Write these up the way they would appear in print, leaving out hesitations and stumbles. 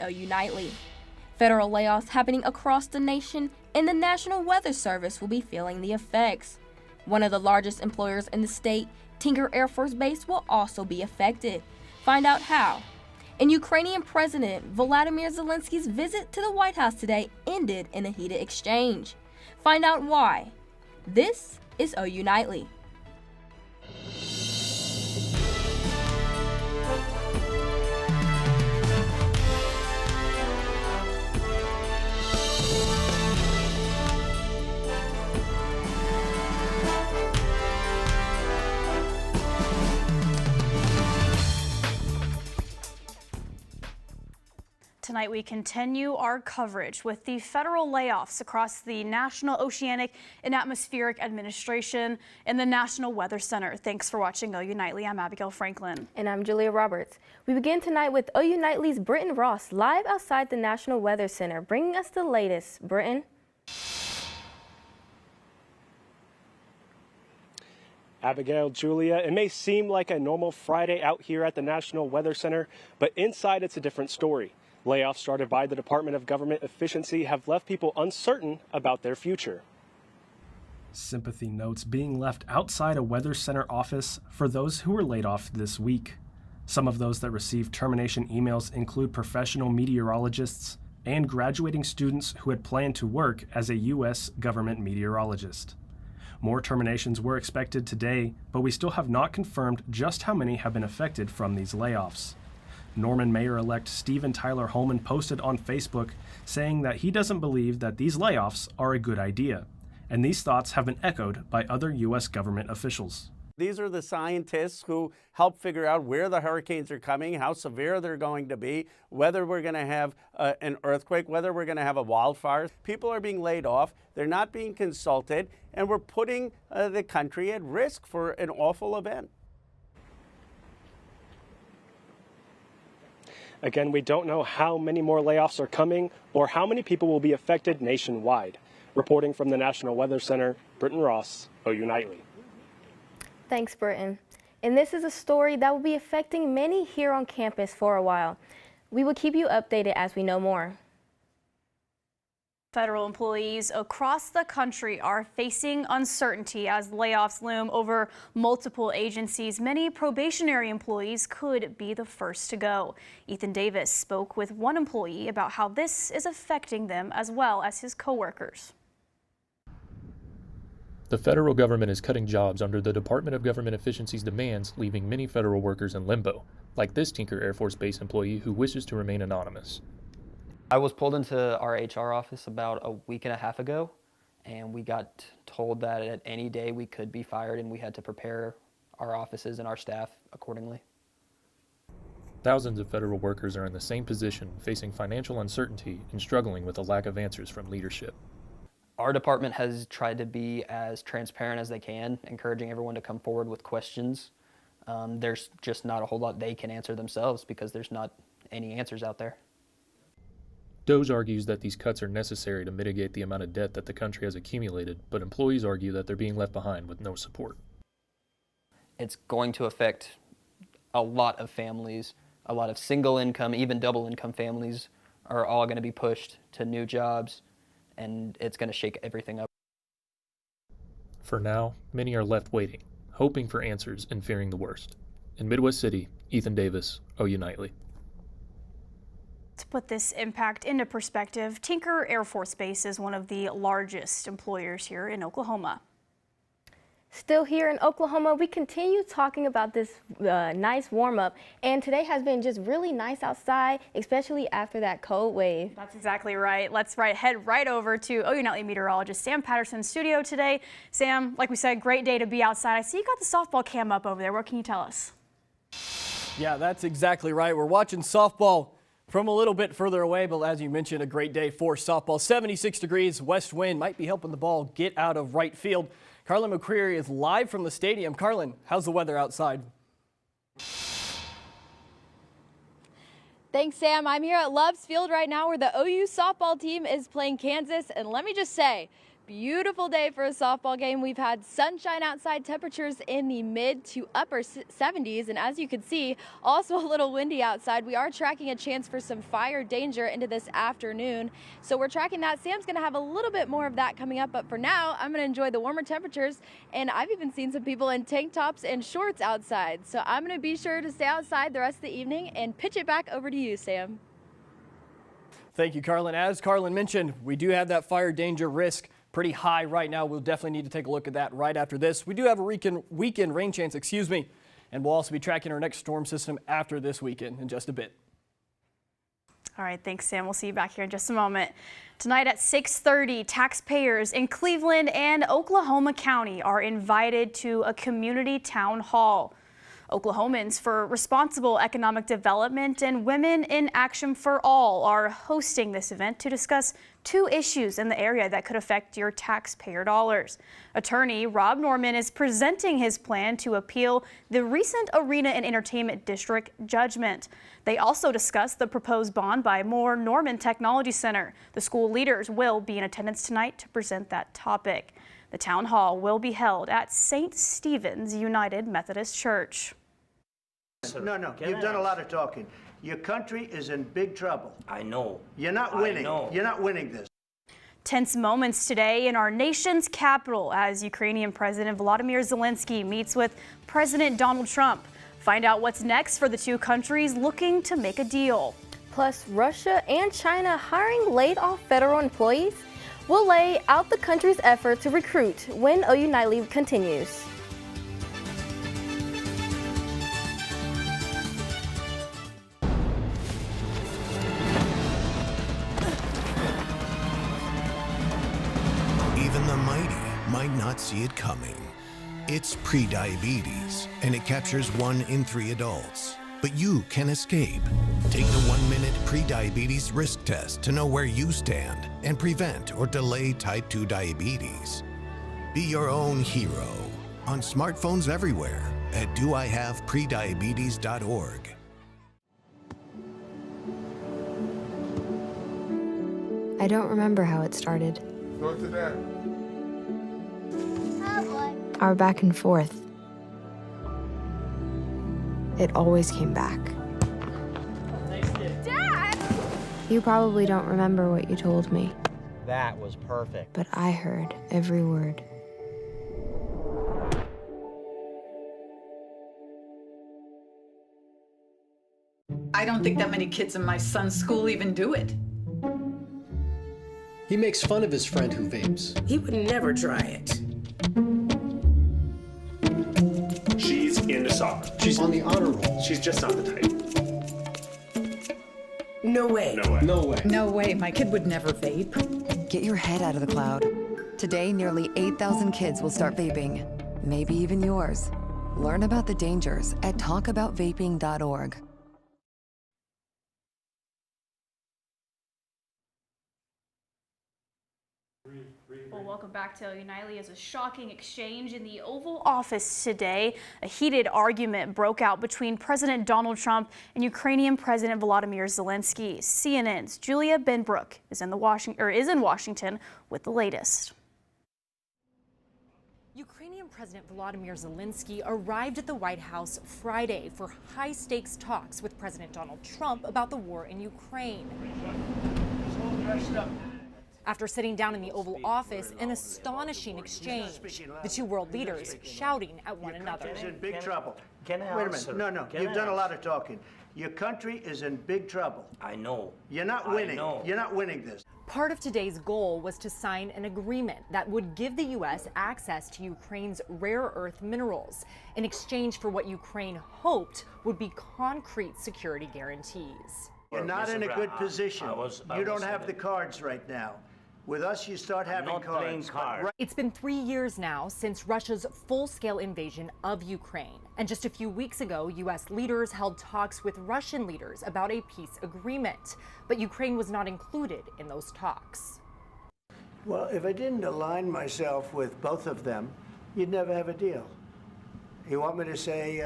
OU Nightly. Federal layoffs happening across the nation, and the National Weather Service will be feeling the effects. One of the largest employers in the state, Tinker Air Force Base, will also be affected. Find out how. And Ukrainian President Volodymyr Zelensky's visit to the White House today ended in a heated exchange. Find out why. This is OU Nightly. Tonight we continue our coverage with the federal layoffs across the National Oceanic and Atmospheric Administration and the National Weather Center. Thanks for watching OU Nightly. I'm Abigail Franklin. And I'm Julia Roberts. We begin tonight with OU Nightly's Britton Ross live outside the National Weather Center, bringing us the latest. Britton? Abigail, Julia, it may seem like a normal Friday out here at the National Weather Center, but inside it's a different story. Layoffs started by the Department of Government Efficiency have left people uncertain about their future. Sympathy notes being left outside a Weather Center office for those who were laid off this week. Some of those that received termination emails include professional meteorologists and graduating students who had planned to work as a U.S. government meteorologist. More terminations were expected today, but we still have not confirmed just how many have been affected from these layoffs. Norman Mayor-elect Stephen Tyler Holman posted on Facebook saying that he doesn't believe that these layoffs are a good idea, and these thoughts have been echoed by other U.S. government officials. These are the scientists who help figure out where the hurricanes are coming, how severe they're going to be, whether we're going to have an earthquake, whether we're going to have a wildfire. People are being laid off, they're not being consulted, and we're putting the country at risk for an awful event. Again, we don't know how many more layoffs are coming or how many people will be affected nationwide. Reporting from the National Weather Center, Britton Ross, OU Nightly. Thanks, Britton. And this is a story that will be affecting many here on campus for a while. We will keep you updated as we know more. Federal employees across the country are facing uncertainty as layoffs loom over multiple agencies. Many probationary employees could be the first to go. Ethan Davis spoke with one employee about how this is affecting them as well as his coworkers. The federal government is cutting jobs under the Department of Government Efficiency's demands, leaving many federal workers in limbo, like this Tinker Air Force Base employee who wishes to remain anonymous. I was pulled into our HR office about a week and a half ago, and we got told that at any day we could be fired and we had to prepare our offices and our staff accordingly. Thousands of federal workers are in the same position, facing financial uncertainty and struggling with a lack of answers from leadership. Our department has tried to be as transparent as they can, encouraging everyone to come forward with questions. There's just not a whole lot they can answer themselves because there's not any answers out there. DOGE argues that these cuts are necessary to mitigate the amount of debt that the country has accumulated, but employees argue that they're being left behind with no support. It's going to affect a lot of families, a lot of single income, even double income families are all going to be pushed to new jobs, and it's going to shake everything up. For now, many are left waiting, hoping for answers and fearing the worst. In Midwest City, Ethan Davis, OU Nightly. To put this impact into perspective, Tinker Air Force Base is one of the largest employers here in Oklahoma. Still here in Oklahoma, we continue talking about this nice warm-up, and today has been just really nice outside, especially after that cold wave. That's exactly right. Let's head right over to OU Nightly meteorologist Sam Patterson's studio today. Sam, like we said, great day to be outside. I see you got the softball cam up over there. What can you tell us? Yeah, that's exactly right. We're watching softball from a little bit further away, but as you mentioned, a great day for softball. 76 degrees, west wind might be helping the ball get out of right field. Carlin McCreary is live from the stadium. Carlin, how's the weather outside? Thanks, Sam. I'm here at Love's Field right now where the OU softball team is playing Kansas, and let me just say, Beautiful day for a softball game. We've had sunshine outside, temperatures in the mid to upper 70s, and as you can see, also a little windy outside. We are tracking a chance for some fire danger into this afternoon, so we're tracking that. Sam's going to have a little bit more of that coming up, but for now, I'm going to enjoy the warmer temperatures, and I've even seen some people in tank tops and shorts outside, so I'm going to be sure to stay outside the rest of the evening and pitch it back over to you, Sam. Thank you, Carlin. As Carlin mentioned, we do have that fire danger risk pretty high right now. We'll definitely need to take a look at that right after this. We do have a weekend rain chance, and we'll also be tracking our next storm system after this weekend in just a bit. All right, thanks, Sam. We'll see you back here in just a moment. Tonight at 6:30, taxpayers in Cleveland and Oklahoma County are invited to a community town hall. Oklahomans for Responsible Economic Development and Women in Action for All are hosting this event to discuss two issues in the area that could affect your taxpayer dollars. Attorney Rob Norman is presenting his plan to appeal the recent Arena and Entertainment District judgment. They also discuss the proposed bond by Moore Norman Technology Center. The school leaders will be in attendance tonight to present that topic. The town hall will be held at St. Stephen's United Methodist Church. No, you've done a lot of talking. Your country is in big trouble. I know. You're not winning. You're not winning this. Tense moments today in our nation's capital as Ukrainian President Volodymyr Zelensky meets with President Donald Trump. Find out what's next for the two countries looking to make a deal. Plus, Russia and China hiring laid-off federal employees will lay out the country's effort to recruit when OU Nightly continues. Even the mighty might not see it coming. It's prediabetes, and it captures 1 in 3 adults. But you can escape. Take the 1-minute prediabetes risk test to know where you stand and prevent or delay type 2 diabetes. Be your own hero on smartphones everywhere at doihaveprediabetes.org. I don't remember how it started. Go to that. Our back and forth. It always came back. Dad! You probably don't remember what you told me, That was perfect. but I heard every word. I don't think that many kids in my son's school even do it. He makes fun of his friend who vapes. He would never try it. She's into soccer. She's on the honor roll. She's just not the type. No way. No way. No way. No way. My kid would never vape. Get your head out of the cloud. Today, nearly 8,000 kids will start vaping. Maybe even yours. Learn about the dangers at talkaboutvaping.org. Well, welcome back to OU Nightly. As a shocking exchange in the Oval Office today, a heated argument broke out between President Donald Trump and Ukrainian President Volodymyr Zelensky. CNN's Julia Benbrook is in Washington with the latest. Ukrainian President Volodymyr Zelensky arrived at the White House Friday for high-stakes talks with President Donald Trump about the war in Ukraine. After sitting down in the Oval Office, an astonishing exchange. The two world leaders shouting at one another. Your country is in big trouble. Can I Wait a answer? minute. No. You've done a lot of talking. Your country is in big trouble. I know. You're not winning. You're not winning this. Part of today's goal was to sign an agreement that would give the U.S. access to Ukraine's rare earth minerals in exchange for what Ukraine hoped would be concrete security guarantees. You're not in a good position. You don't have the cards right now. With us, you start having cards. It's been 3 years now since Russia's full-scale invasion of Ukraine. And just a few weeks ago, U.S. leaders held talks with Russian leaders about a peace agreement. But Ukraine was not included in those talks. Well, if I didn't align myself with both of them, you'd never have a deal. You want me to say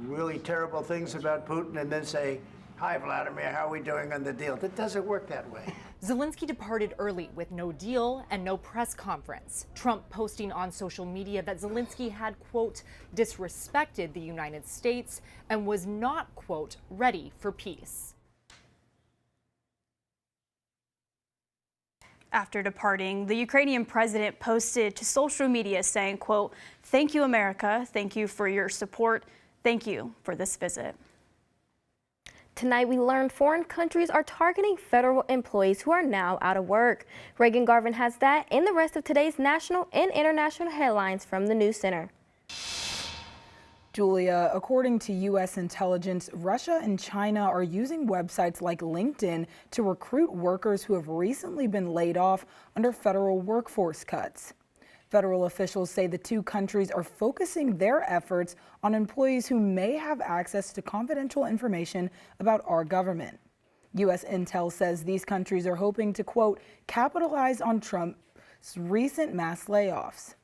really terrible things about Putin and then say, Hi, Vladimir. How are we doing on the deal? It doesn't work that way. Zelensky departed early with no deal and no press conference. Trump posting on social media that Zelensky had, quote, disrespected the United States and was not, quote, ready for peace. After departing, the Ukrainian president posted to social media saying, quote, "Thank you, America. Thank you for your support. Thank you for this visit." Tonight, we learned foreign countries are targeting federal employees who are now out of work. Reagan Garvin has that and the rest of today's national and international headlines from the News Center. Julia, according to U.S. intelligence, Russia and China are using websites like LinkedIn to recruit workers who have recently been laid off under federal workforce cuts. Federal officials say the two countries are focusing their efforts on employees who may have access to confidential information about our government. U.S. intel says these countries are hoping to, quote, capitalize on Trump's recent mass layoffs.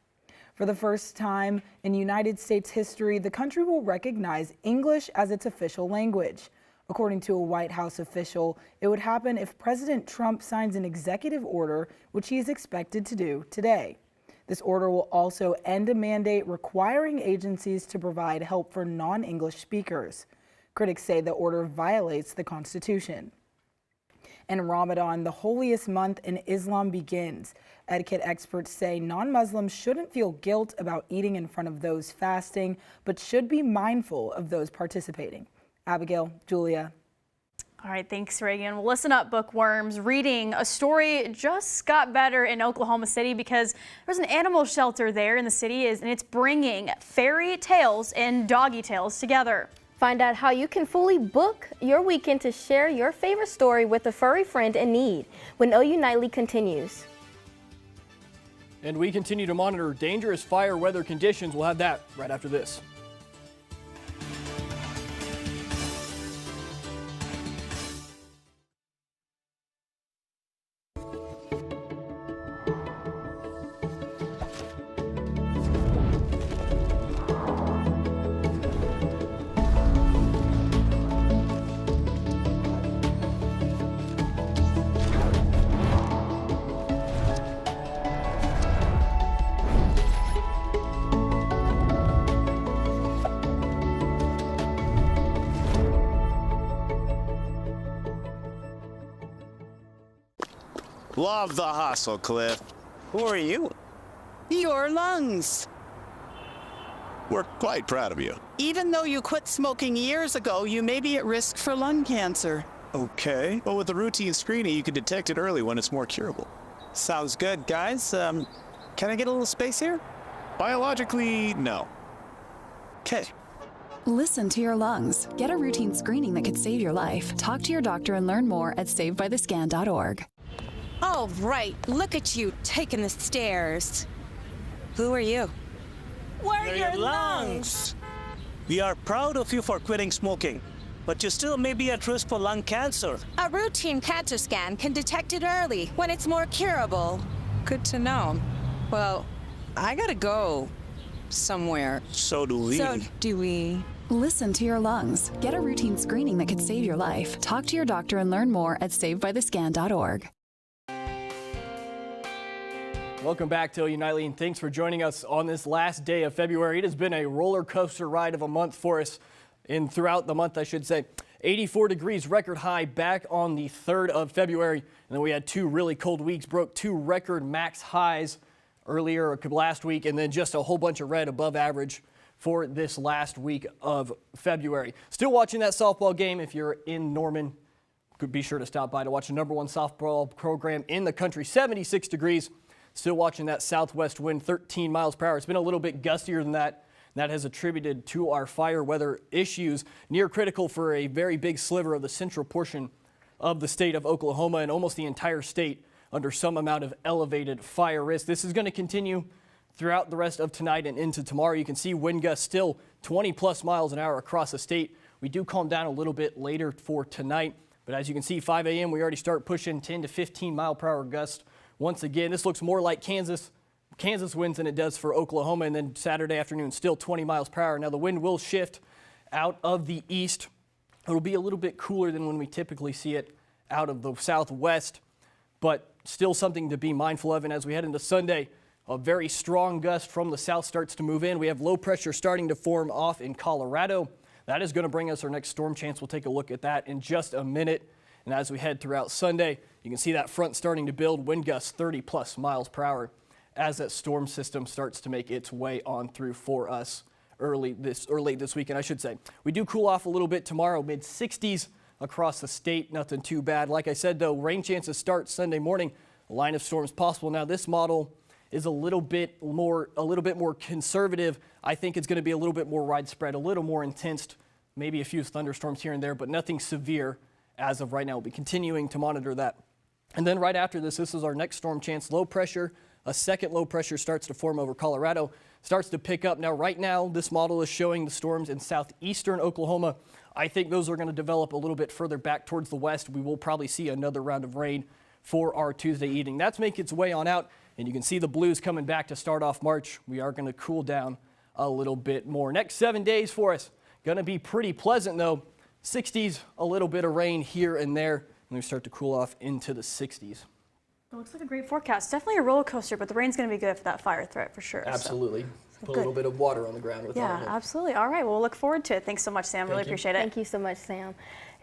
For the first time in United States history, the country will recognize English as its official language. According to a White House official, it would happen if President Trump signs an executive order, which he is expected to do today. This order will also end a mandate requiring agencies to provide help for non-English speakers. Critics say the order violates the Constitution. And Ramadan, the holiest month in Islam, begins. Etiquette experts say non-Muslims shouldn't feel guilt about eating in front of those fasting, but should be mindful of those participating. Abigail, Julia. All right, thanks, Reagan. Well, listen up, bookworms. Reading a story just got better in Oklahoma City because there's an animal shelter there in the city, and it's bringing fairy tales and doggy tales together. Find out how you can fully book your weekend to share your favorite story with a furry friend in need when OU Nightly continues. And we continue to monitor dangerous fire weather conditions. We'll have that right after this. Love the hustle, Cliff. Who are you? Your lungs. We're quite proud of you. Even though you quit smoking years ago, you may be at risk for lung cancer. Okay. Well, with the routine screening, you can detect it early when it's more curable. Sounds good, guys. Can I get a little space here? Biologically, no. Okay. Listen to your lungs. Get a routine screening that could save your life. Talk to your doctor and learn more at SavedByTheScan.org. Oh, right. Look at you taking the stairs. Who are you? We're your lungs. We are proud of you for quitting smoking, but you still may be at risk for lung cancer. A routine cancer scan can detect it early when it's more curable. Good to know. Well, I gotta go somewhere. So do we. So do we. Listen to your lungs. Get a routine screening that could save your life. Talk to your doctor and learn more at SavedByTheScan.org. Welcome back to OU Nightly, and thanks for joining us on this last day of February. It has been a roller coaster ride of a month for us, and throughout the month, I should say. 84 degrees record high back on the 3rd of February, and then we had 2 really cold weeks, broke 2 record max highs earlier last week, and then just a whole bunch of red above average for this last week of February. Still watching that softball game. If you're in Norman, be sure to stop by to watch the #1 softball program in the country. 76 degrees. Still watching that southwest wind, 13 miles per hour. It's been a little bit gustier than that. That has attributed to our fire weather issues, near critical for a very big sliver of the central portion of the state of Oklahoma and almost the entire state under some amount of elevated fire risk. This is going to continue throughout the rest of tonight and into tomorrow. You can see wind gusts still 20 plus miles an hour across the state. We do calm down a little bit later for tonight, but as you can see, 5 a.m. we already start pushing 10 to 15 mile per hour gusts. Once again, this looks more like Kansas winds than it does for Oklahoma, and then Saturday afternoon still 20 miles per hour. Now the wind will shift out of the east It'll be a little bit cooler than when we typically see it out of the southwest, but still something to be mindful of. And as we head into Sunday, a very strong gust from the south starts to move in. We have low pressure starting to form off in Colorado. That is going to bring us our next storm chance. We'll take a look at that in just a minute. And as we head throughout Sunday, you can see that front starting to build, wind gusts 30+ miles per hour as that storm system starts to make its way on through for us late this weekend, I should say. We do cool off a little bit tomorrow, mid-60s across the state. Nothing too bad. Like I said, though, rain chances start Sunday morning. A line of storms possible. Now, this model is a little bit more conservative. I think it's going to be a little bit more widespread, a little more intense, maybe a few thunderstorms here and there, but nothing severe as of right now. We'll be continuing to monitor that. And then right after this is our next storm chance. Low pressure, a second low pressure starts to form over Colorado, starts to pick up. Now, right now, this model is showing the storms in southeastern Oklahoma. I think those are going to develop a little bit further back towards the west. We will probably see another round of rain for our Tuesday evening. That's making its way on out, and you can see the blues coming back to start off March. We are going to cool down a little bit more. Next 7 days for us, going to be pretty pleasant, though. 60s, a little bit of rain here and there, and we start to cool off into the 60s. It looks like a great forecast. Definitely a roller coaster, but the rain's going to be good for that fire threat for sure. Absolutely. So Put a little bit of water on the ground with that. Yeah, absolutely. All right. Well, we'll look forward to it. Thanks so much, Sam. Really appreciate it. Thank you so much, Sam.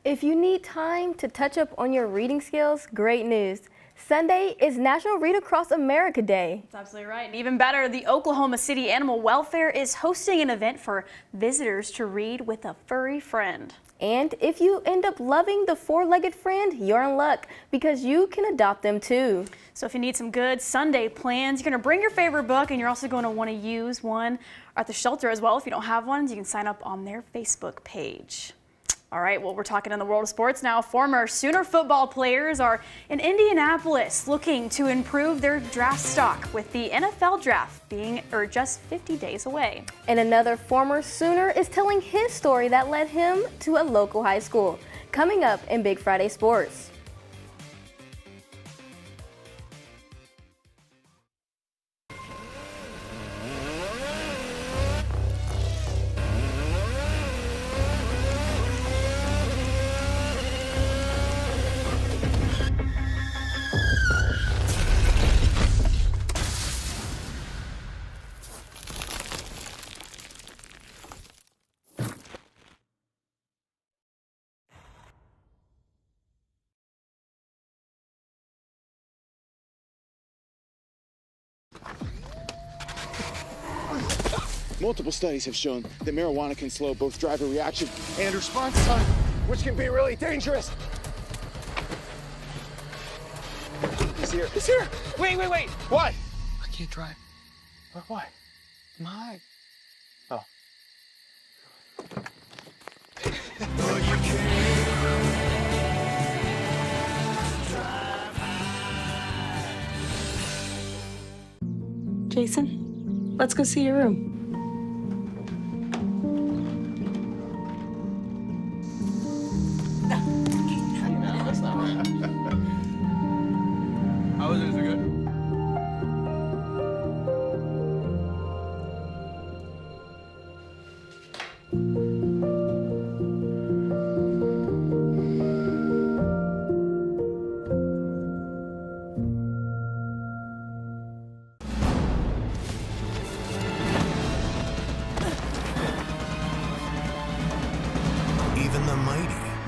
If you need time to touch up on your reading skills, great news. Sunday is National Read Across America Day. That's absolutely right. And even better, the Oklahoma City Animal Welfare is hosting an event for visitors to read with a furry friend. And if you end up loving the four-legged friend, you're in luck because you can adopt them too. So if you need some good Sunday plans, you're going to bring your favorite book, and you're also going to want to use one at the shelter as well. If you don't have one, you can sign up on their Facebook page. All right, well, we're talking in the world of sports now. Former Sooner football players are in Indianapolis looking to improve their draft stock with the NFL draft being just 50 days away. And another former Sooner is telling his story that led him to a local high school. Coming up in Big Friday Sports. Multiple studies have shown that marijuana can slow both driver reaction and response time, which can be really dangerous. He's here. He's here. Wait. What? I can't drive. Why? I'm high. Oh. Jason, let's go see your room.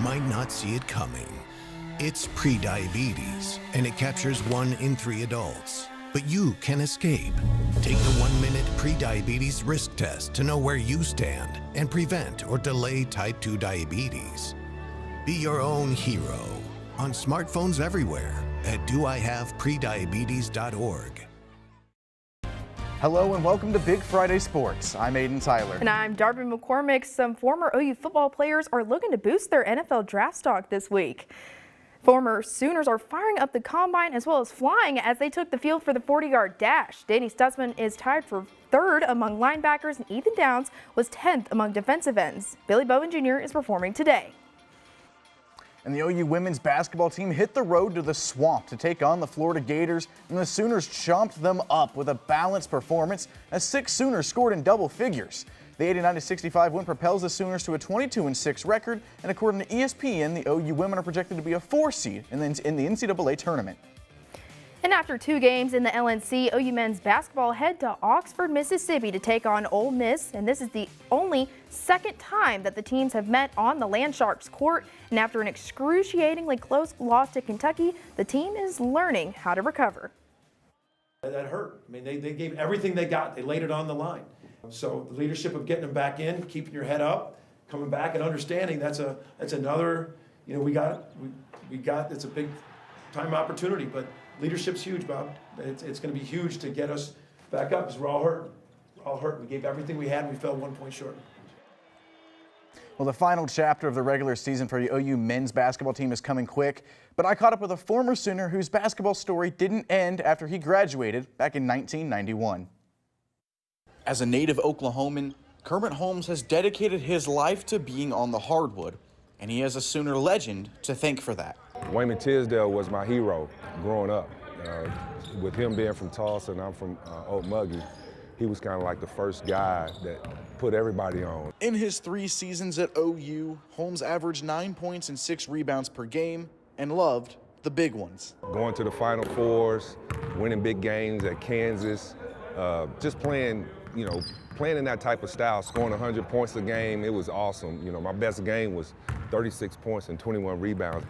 Might not see it coming. It's prediabetes, and it captures 1 in 3 adults. But you can escape. Take the 1-minute prediabetes risk test to know where you stand and prevent or delay type 2 diabetes. Be your own hero on smartphones everywhere at doihaveprediabetes.org. Hello and welcome to Big Friday Sports. I'm Aiden Tyler. And I'm Darby McCormick. Some former OU football players are looking to boost their NFL draft stock this week. Former Sooners are firing up the combine as well as flying as they took the field for the 40-yard dash. Danny Stutzman is tied for 3rd among linebackers, and Ethan Downs was 10th among defensive ends. Billy Bowen Jr. is performing today. And the OU women's basketball team hit the road to the Swamp to take on the Florida Gators, and the Sooners chomped them up with a balanced performance as 6 Sooners scored in double figures. The 89-65 win propels the Sooners to a 22-6 record, and according to ESPN, the OU women are projected to be a 4 seed in the NCAA tournament. And after 2 games in the LNC, OU men's basketball head to Oxford, Mississippi to take on Ole Miss. And this is the only second time that the teams have met on the Land Sharks court. And after an excruciatingly close loss to Kentucky, the team is learning how to recover. That hurt. I mean, they gave everything they got. They laid it on the line. So the leadership of getting them back in, keeping your head up, coming back and understanding that's another, you know, we got, it's a big time opportunity, but leadership's huge, Bob. It's going to be huge to get us back up because we're all hurt. We're all hurt. We gave everything we had and we fell 1 point short. Well, the final chapter of the regular season for the OU men's basketball team is coming quick, but I caught up with a former Sooner whose basketball story didn't end after he graduated back in 1991. As a native Oklahoman, Kermit Holmes has dedicated his life to being on the hardwood, and he has a Sooner legend to thank for that. Wayman Tisdale was my hero growing up. With him being from Tulsa and I'm from Okmulgee, he was kind of like the first guy that put everybody on. In his 3 seasons at OU, Holmes averaged 9 points and 6 rebounds per game and loved the big ones. Going to the Final Fours, winning big games at Kansas, just playing, you know, playing in that type of style, scoring 100 points a game, it was awesome. You know, my best game was 36 points and 21 rebounds.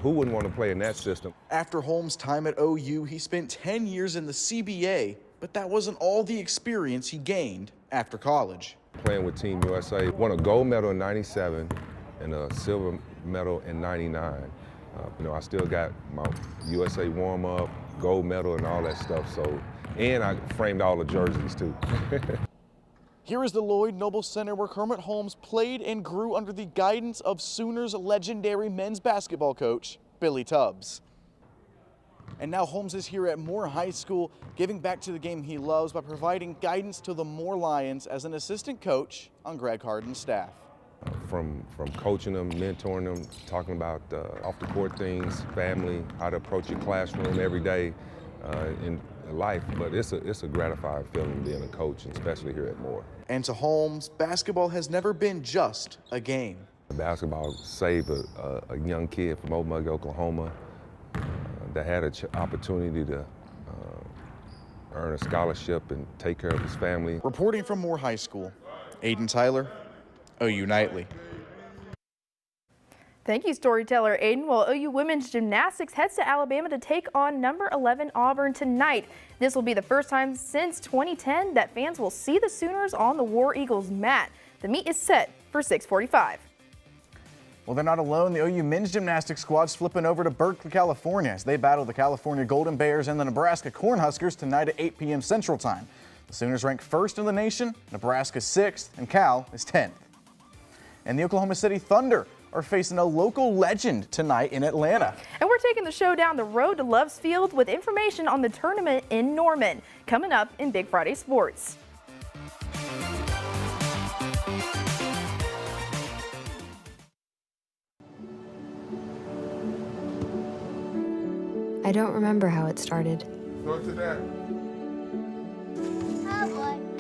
Who wouldn't want to play in that system? After Holmes' time at OU, he spent 10 years in the CBA, but that wasn't all the experience he gained after college. Playing with Team USA, won a gold medal in '97 and a silver medal in '99. You know, I still got my USA warm-up, gold medal and all that stuff, so, and I framed all the jerseys too. Here is the Lloyd Noble Center where Kermit Holmes played and grew under the guidance of Sooners legendary men's basketball coach, Billy Tubbs. And now Holmes is here at Moore High School, giving back to the game he loves by providing guidance to the Moore Lions as an assistant coach on Greg Harden's staff. From coaching them, mentoring them, talking about off-the-court things, family, how to approach your classroom every day in life, but it's a gratifying feeling being a coach, especially here at Moore. And to Holmes, basketball has never been just a game. Basketball saved a young kid from Okmulgee, Oklahoma, that had an opportunity to earn a scholarship and take care of his family. Reporting from Moore High School, Aiden Tyler, OU Nightly. Thank you, storyteller Aiden. Well, OU women's gymnastics heads to Alabama to take on number 11 Auburn tonight. This will be the first time since 2010 that fans will see the Sooners on the War Eagles mat. The meet is set for 6:45. Well, they're not alone. The OU men's gymnastics squad's flipping over to Berkeley, California as they battle the California Golden Bears and the Nebraska Cornhuskers tonight at 8 p.m. Central Time. The Sooners rank 1st in the nation, Nebraska 6th, and Cal is 10th. And the Oklahoma City Thunder are facing a local legend tonight in Atlanta. And we're taking the show down the road to Loves Field with information on the tournament in Norman, coming up in Big Friday Sports. I don't remember how it started. Go to that.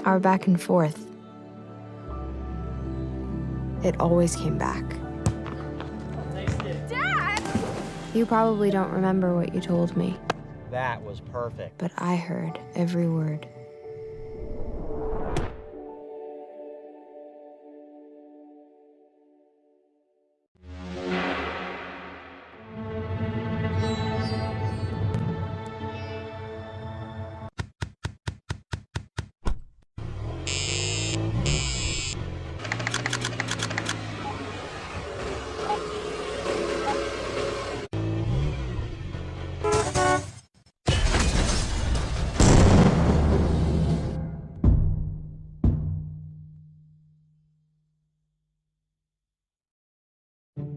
Our back and forth. It always came back. Dad! You probably don't remember what you told me, That was perfect. but I heard every word.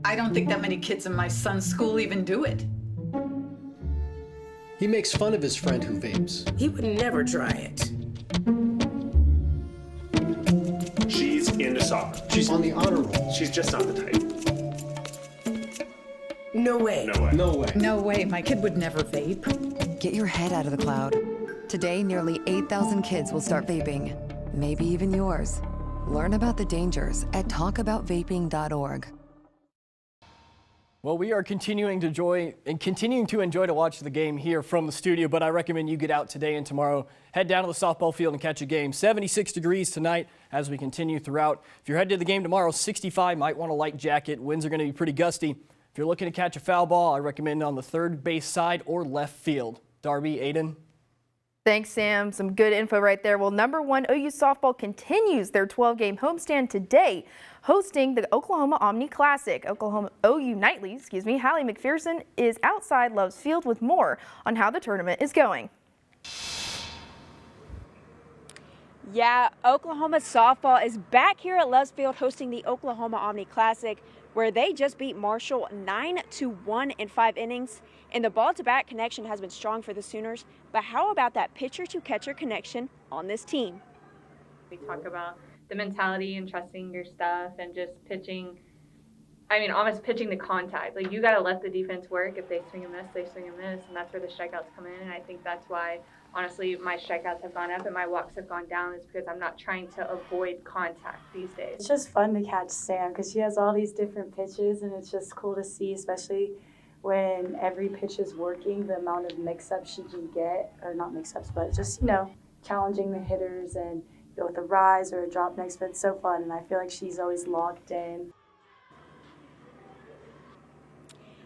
I don't think that many kids in my son's school even do it. He makes fun of his friend who vapes. He would never try it. She's into soccer. She's on the honor roll. She's just not the type. No way. No way. No way. No way, my kid would never vape. Get your head out of the cloud. Today, nearly 8,000 kids will start vaping. Maybe even yours. Learn about the dangers at talkaboutvaping.org. Well, we are continuing to enjoy to watch the game here from the studio, but I recommend you get out today and tomorrow. Head down to the softball field and catch a game. 76 degrees tonight as we continue throughout. If you're headed to the game tomorrow, 65, might want a light jacket. Winds are going to be pretty gusty. If you're looking to catch a foul ball, I recommend on the third base side or left field. Darby, Aiden. Thanks, Sam. Some good info right there. Well, number 1 OU softball continues their 12-game homestand today, hosting the Oklahoma Omni Classic. OU Nightly, Hallie McPherson is outside Love's Field with more on how the tournament is going. Yeah, Oklahoma softball is back here at Love's Field hosting the Oklahoma Omni Classic, where they just beat Marshall 9-1 in 5 innings. And the ball-to-bat connection has been strong for the Sooners. But how about that pitcher-to-catcher connection on this team? We talk about the mentality and trusting your stuff and just pitching. I mean, almost pitching the contact. Like, you got to let the defense work. If they swing and miss, they swing and miss. And that's where the strikeouts come in. And I think that's why, honestly, my strikeouts have gone up and my walks have gone down, is because I'm not trying to avoid contact these days. It's just fun to catch Sam because she has all these different pitches, and it's just cool to see, especially when every pitch is working, the amount of mix-ups she can get, or not mix-ups, but just, challenging the hitters and go with a rise or a drop next, but it's so fun, and I feel like she's always locked in.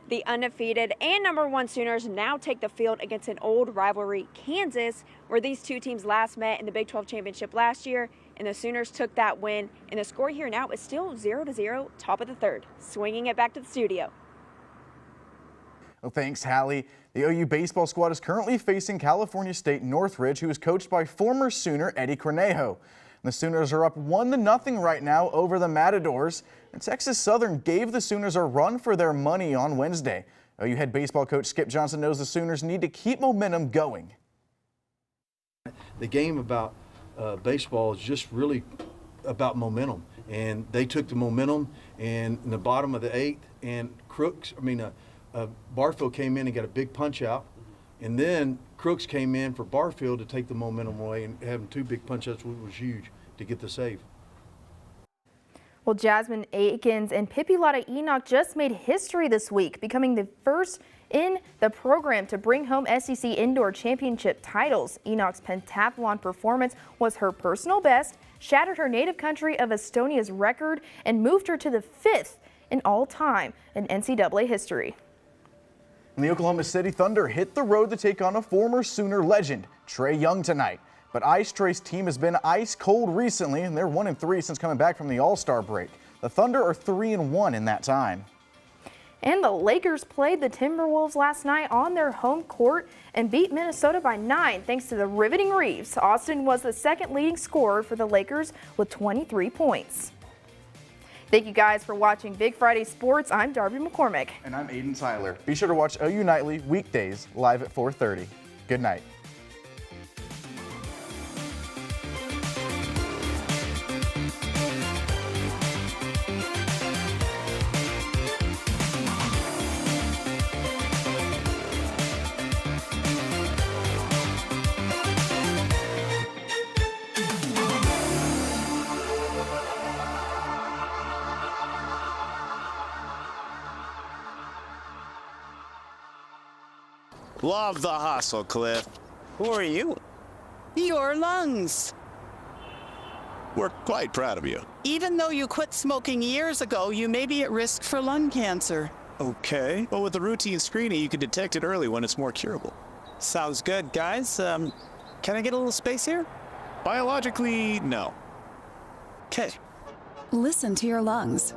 The undefeated and number 1 Sooners now take the field against an old rivalry, Kansas, where these two teams last met in the Big 12 Championship last year, and the Sooners took that win, and the score here now is still 0-0, top of the third. Swinging it back to the studio. Well, thanks, Hallie. The OU baseball squad is currently facing California State Northridge, who is coached by former Sooner Eddie Cornejo. The Sooners are up 1-0 right now over the Matadors, and Texas Southern gave the Sooners a run for their money on Wednesday. OU head baseball coach Skip Johnson knows the Sooners need to keep momentum going. The game about baseball is just really about momentum, and they took the momentum and in the bottom of the 8th, and Barfield came in and got a big punch out, and then Crooks came in for Barfield to take the momentum away, and having 2 big punch outs was huge to get the save. Well, Jasmine Akins and Pippi-Lotta Enoch just made history this week, becoming the first in the program to bring home SEC Indoor Championship titles. Enoch's pentathlon performance was her personal best, shattered her native country of Estonia's record, and moved her to the 5th in all time in NCAA history. And the Oklahoma City Thunder hit the road to take on a former Sooner legend, Trae Young, tonight. But Ice Trae's team has been ice cold recently, and they're 1-3 since coming back from the All-Star break. The Thunder are 3-1 in that time. And the Lakers played the Timberwolves last night on their home court and beat Minnesota by 9 thanks to the riveting Reeves. Austin was the second leading scorer for the Lakers with 23 points. Thank you guys for watching Big Friday Sports. I'm Darby McCormick. And I'm Aiden Tyler. Be sure to watch OU Nightly weekdays live at 4:30. Good night. Love the hustle, Cliff. Who are you? Your lungs. We're quite proud of you. Even though you quit smoking years ago, you may be at risk for lung cancer. Okay. Well, with the routine screening, you can detect it early when it's more curable. Sounds good, guys. Can I get a little space here? Biologically, no. Okay. Listen to your lungs.